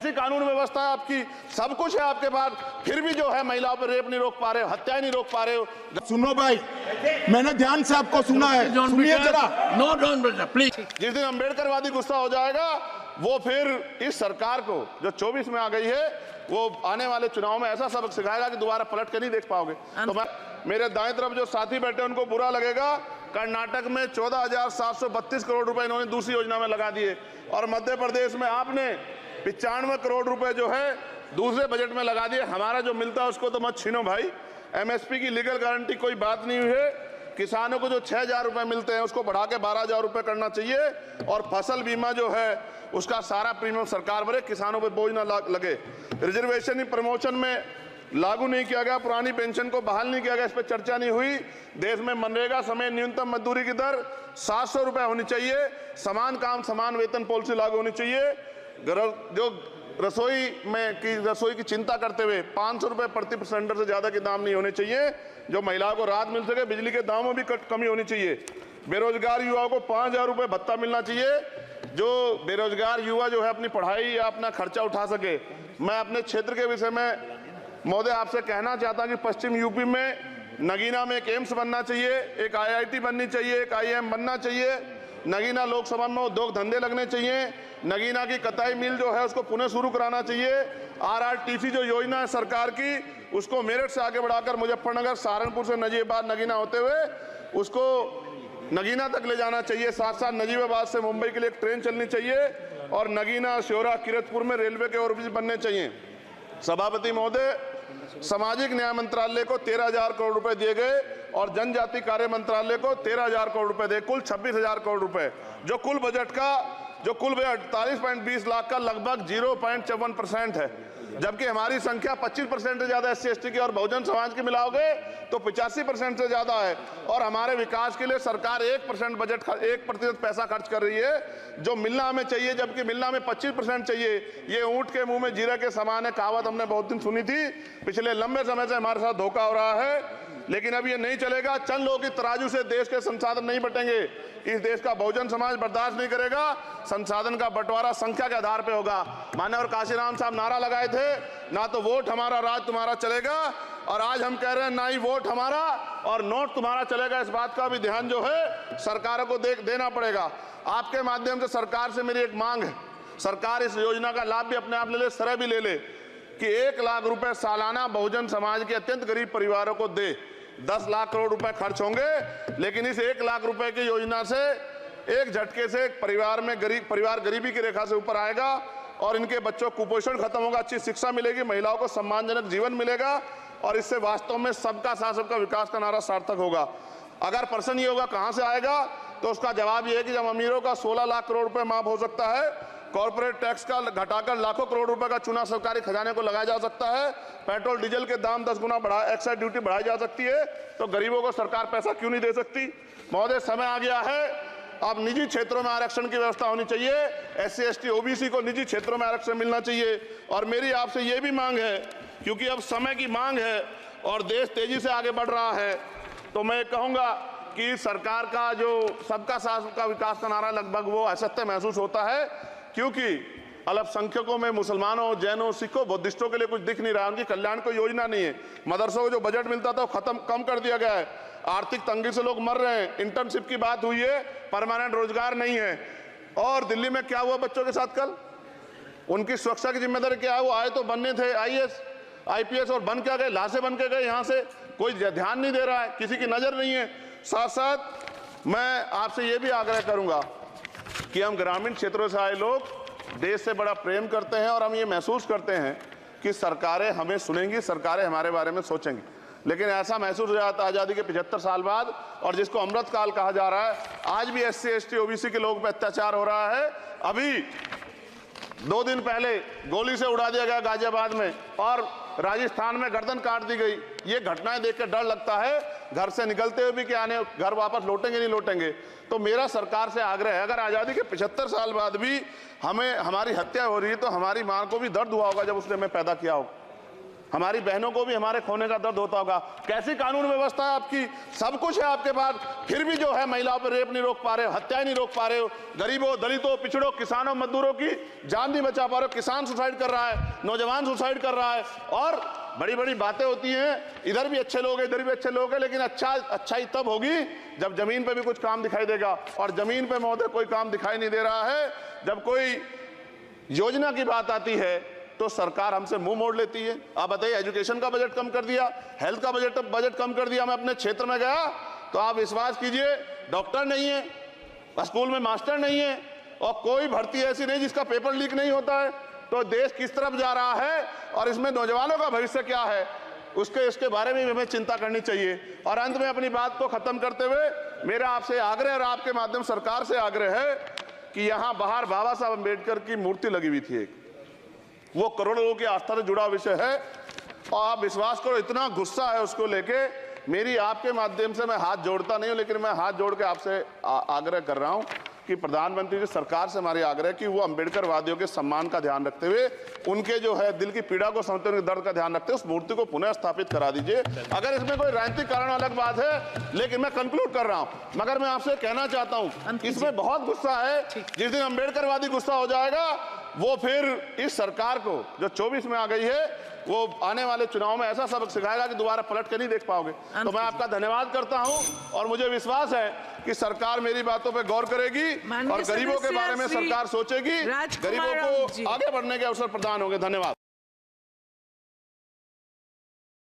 ऐसी कानून व्यवस्था है आपकी, सब कुछ है आपके पास, फिर भी जो है महिलाओं पर रेप नहीं रोक पा रहे हो, हत्याएं नहीं रोक पा रहे हो। सुनो भाई, मैंने ध्यान से आपको सुना है, सुनिए जरा। No don't please. जिस दिन अम्बेडकरवादी गुस्सा हो जाएगा वो फिर इस सरकार को जो 24 में आ गई है वो आने वाले चुनाव में ऐसा सबक सिखाएगा कि दोबारा पलट कर नहीं देख पाओगे। तो मैं मेरे दाएं तरफ जो साथी बैठे उनको बुरा लगेगा, कर्नाटक में 14,732 करोड़ रुपए इन्होंने दूसरी योजना में लगा दिए और मध्य प्रदेश में आपने 95 करोड़ रुपए जो है दूसरे बजट में लगा दिए। हमारा जो मिलता है उसको तो मत छीनो भाई। एमएसपी की लीगल गारंटी कोई बात नहीं हुई है। किसानों को जो 6,000 रुपए मिलते हैं उसको बढ़ा के 12,000 रुपए करना चाहिए और फसल बीमा जो है उसका सारा प्रीमियम सरकार भरे, किसानों पर बोझ ना लगे। रिजर्वेशन प्रमोशन में लागू नहीं किया गया, पुरानी पेंशन को बहाल नहीं किया गया, इस पर चर्चा नहीं हुई। देश में मनरेगा समय न्यूनतम मजदूरी की दर 700 रुपए होनी चाहिए। समान काम समान वेतन पॉलिसी लागू होनी चाहिए। जो रसोई की चिंता करते हुए 500 रुपए प्रति सिलेंडर से ज्यादा के दाम नहीं होने चाहिए, जो महिलाओं को राहत मिल सके। बिजली के दामों में भी कमी होनी चाहिए। बेरोजगार युवाओं को 5,000 रुपए भत्ता मिलना चाहिए, जो बेरोजगार युवा जो है अपनी पढ़ाई या अपना खर्चा उठा सके। मैं अपने क्षेत्र के विषय में महोदय आपसे कहना चाहता हूं कि पश्चिम यूपी में नगीना में एक एम्स बनना चाहिए, एक IIT बननी चाहिए, एक IIM बनना चाहिए। नगीना लोकसभा में उद्योग धंधे लगने चाहिए। नगीना की कताई मिल जो है उसको पुनः शुरू कराना चाहिए। RRTC जो योजना है सरकार की उसको मेरठ से आगे बढ़ाकर मुजफ्फरनगर, सहारनपुर से नजीबाबाद नगीना होते हुए उसको नगीना तक ले जाना चाहिए। साथ साथ नजीबाबाद से मुंबई के लिए एक ट्रेन चलनी चाहिए और नगीना, श्योरा, किरतपुर में रेलवे के ओवरब्रिज बनने चाहिए। सभापति महोदय, सामाजिक न्याय मंत्रालय को 13,000 करोड़ रुपए दिए गए और जनजाति कार्य मंत्रालय को 13,000 करोड़ रुपए दिए, कुल 26,000 करोड़ रुपए, जो कुल बजट 48.20 लाख का लगभग 0.54% है। जबकि हमारी संख्या 25% से ज्यादा SC ST की और बहुजन समाज की मिलाओगे तो 85% से ज्यादा है। और हमारे विकास के लिए सरकार 1% पैसा खर्च कर रही है जो मिलना हमें चाहिए, जबकि मिलना हमें 25% चाहिए। ये ऊंट के मुंह में जीरा के समान है, कहावत हमने बहुत दिन सुनी थी। पिछले लंबे समय से हमारे साथ धोखा हो रहा है, लेकिन अब ये नहीं चलेगा। चंद लोगों की तराजू से देश के संसाधन नहीं बटेंगे। इस देश का बहुजन समाज बर्दाश्त नहीं करेगा। संसाधन का बंटवारा संख्या के आधार पे होगा। माननीय और काशीराम साहब नारा लगाए थे, ना तो वोट हमारा राज तुम्हारा चलेगा, और आज हम कह रहे हैं ना ही वोट हमारा और नोट तुम्हारा चलेगा। इस बात का भी ध्यान जो है सरकारों को देना पड़ेगा। आपके माध्यम से सरकार से मेरी एक मांग है, सरकार इस योजना का लाभ भी अपने आप ले ले, सरह भी ले ले कि 1 लाख रुपए सालाना बहुजन समाज के अत्यंत गरीब परिवारों को दे। 10 लाख करोड़ रुपए खर्च होंगे, लेकिन इस 1 लाख रुपए की योजना से एक झटके से एक परिवार गरीबी की रेखा से ऊपर आएगा और इनके बच्चों को कुपोषण खत्म होगा, अच्छी शिक्षा मिलेगी, महिलाओं को सम्मानजनक जीवन मिलेगा और इससे वास्तव में सबका साथ सबका विकास का नारा सार्थक होगा। अगर प्रश्न ये होगा कहां से आएगा, तो उसका जवाब ये है कि जब अमीरों का 16 लाख करोड़ रुपए माफ हो सकता है, कॉर्पोरेट टैक्स का घटाकर लाखों करोड़ रुपए का चुना सरकारी खजाने को लगाया जा सकता है, पेट्रोल डीजल के दाम 10 गुना एक्साइज ड्यूटी बढ़ाई जा सकती है, तो गरीबों को सरकार पैसा क्यों नहीं दे सकती। महोदय, समय आ गया है, अब निजी क्षेत्रों में आरक्षण की व्यवस्था होनी चाहिए। SC ST OBC को निजी क्षेत्रों में आरक्षण मिलना चाहिए। और मेरी आपसे ये भी मांग है, क्योंकि अब समय की मांग है और देश तेजी से आगे बढ़ रहा है, तो मैं कहूंगा कि सरकार का जो सबका साथ सबका विकास का नारा लगभग वो असत्य महसूस होता है, क्योंकि अल्पसंख्यकों में मुसलमानों, जैनों, सिखों, बुद्धिस्टों के लिए कुछ दिख नहीं रहा, उनकी कल्याण कोई योजना नहीं है। मदरसों को जो बजट मिलता था वो कम कर दिया गया है। आर्थिक तंगी से लोग मर रहे हैं। इंटर्नशिप की बात हुई है, परमानेंट रोजगार नहीं है। और दिल्ली में क्या हुआ बच्चों के साथ कल, उनकी सुरक्षा की जिम्मेदारी क्या है? वो आए तो बनने थे IAS IPS और बन क्या गए, लाशें बन के गए। यहाँ से कोई ध्यान नहीं दे रहा है, किसी की नजर नहीं है। साथ साथ मैं आपसे ये भी आग्रह करूंगा कि हम ग्रामीण क्षेत्रों से आए लोग देश से बड़ा प्रेम करते हैं और हम ये महसूस करते हैं कि सरकारें हमें सुनेंगी, सरकारें हमारे बारे में सोचेंगी। लेकिन ऐसा महसूस हो जाता है आज़ादी के 75 साल बाद, और जिसको अमृत काल कहा जा रहा है, आज भी SC ST OBC के लोगों पर अत्याचार हो रहा है। अभी 2 दिन पहले गोली से उड़ा दिया गया गाजियाबाद में और राजस्थान में गर्दन काट दी गई। ये घटनाएं देख कर डर लगता है, घर से निकलते हुए भी कि आने घर वापस लौटेंगे नहीं लौटेंगे। तो मेरा सरकार से आग्रह है, अगर आज़ादी के 75 साल बाद भी हमारी हत्या हो रही है, तो हमारी मां को भी दर्द हुआ होगा जब उसने हमें पैदा किया हो। हमारी बहनों को भी हमारे खोने का दर्द होता होगा। कैसी कानून व्यवस्था है आपकी? सब कुछ है आपके पास, फिर भी जो है महिलाओं पर रेप नहीं रोक पा रहे हो, हत्याएं नहीं रोक पा रहे हो, गरीबों, दलितों, पिछड़ों, किसानों, मजदूरों की जान नहीं बचा पा रहे हो। किसान सुसाइड कर रहा है, नौजवान सुसाइड कर रहा है, और बड़ी बड़ी बातें होती हैं, इधर भी अच्छे लोग हैं, इधर भी अच्छे लोग हैं, लेकिन अच्छाई तब होगी जब जमीन पे भी कुछ काम दिखाई देगा। और जमीन पे महोदय कोई काम दिखाई नहीं दे रहा है। जब कोई योजना की बात आती है तो सरकार हमसे मुंह मोड़ लेती है। आप बताइए, एजुकेशन का बजट कम कर दिया, हेल्थ का बजट कम कर दिया। मैं अपने क्षेत्र में गया तो आप विश्वास कीजिए, डॉक्टर नहीं है, स्कूल में मास्टर नहीं है, और कोई भर्ती ऐसी नहीं जिसका पेपर लीक नहीं होता है। तो देश किस तरफ जा रहा है और इसमें नौजवानों का भविष्य क्या है, इसके बारे में हमें चिंता करनी चाहिए। और अंत में अपनी बात को खत्म करते हुए मेरा आपसे आग्रह और आपके माध्यम सरकार से आग्रह है कि यहाँ बाहर बाबा साहब अम्बेडकर की मूर्ति लगी हुई थी एक, वो करोड़ों लोगों की आस्था से जुड़ा विषय है, और आप विश्वास करो इतना गुस्सा है उसको लेके। मेरी आपके माध्यम से, मैं हाथ जोड़ता नहीं हूं, लेकिन मैं हाथ जोड़ के आपसे आग्रह कर रहा हूं कि प्रधानमंत्री जी, सरकार से हमारी आग्रह कि वो अम्बेडकर वादियों के सम्मान का ध्यान रखते हुए, उनके जो है दिल की पीड़ा को समझते हुए, उनके दर्द का ध्यान रखते हुए उस मूर्ति को पुनः स्थापित करा दीजिए। अगर इसमें कोई राजनीतिक कारण अलग बात है, लेकिन मैं कंक्लूड कर रहा हूं। मगर मैं आपसे कहना चाहता हूं, इसमें बहुत गुस्सा है। जिस दिन अम्बेडकरवादी गुस्सा हो जाएगा, वो फिर इस सरकार को जो 24 में आ गई है, वो आने वाले चुनाव में ऐसा सबक सिखाएगा कि दोबारा पलट के नहीं देख पाओगे। तो मैं आपका धन्यवाद करता हूं, और मुझे विश्वास है कि सरकार मेरी बातों पे गौर करेगी और गरीबों के बारे में सरकार सोचेगी, गरीबों को आगे बढ़ने के अवसर प्रदान होंगे। धन्यवाद।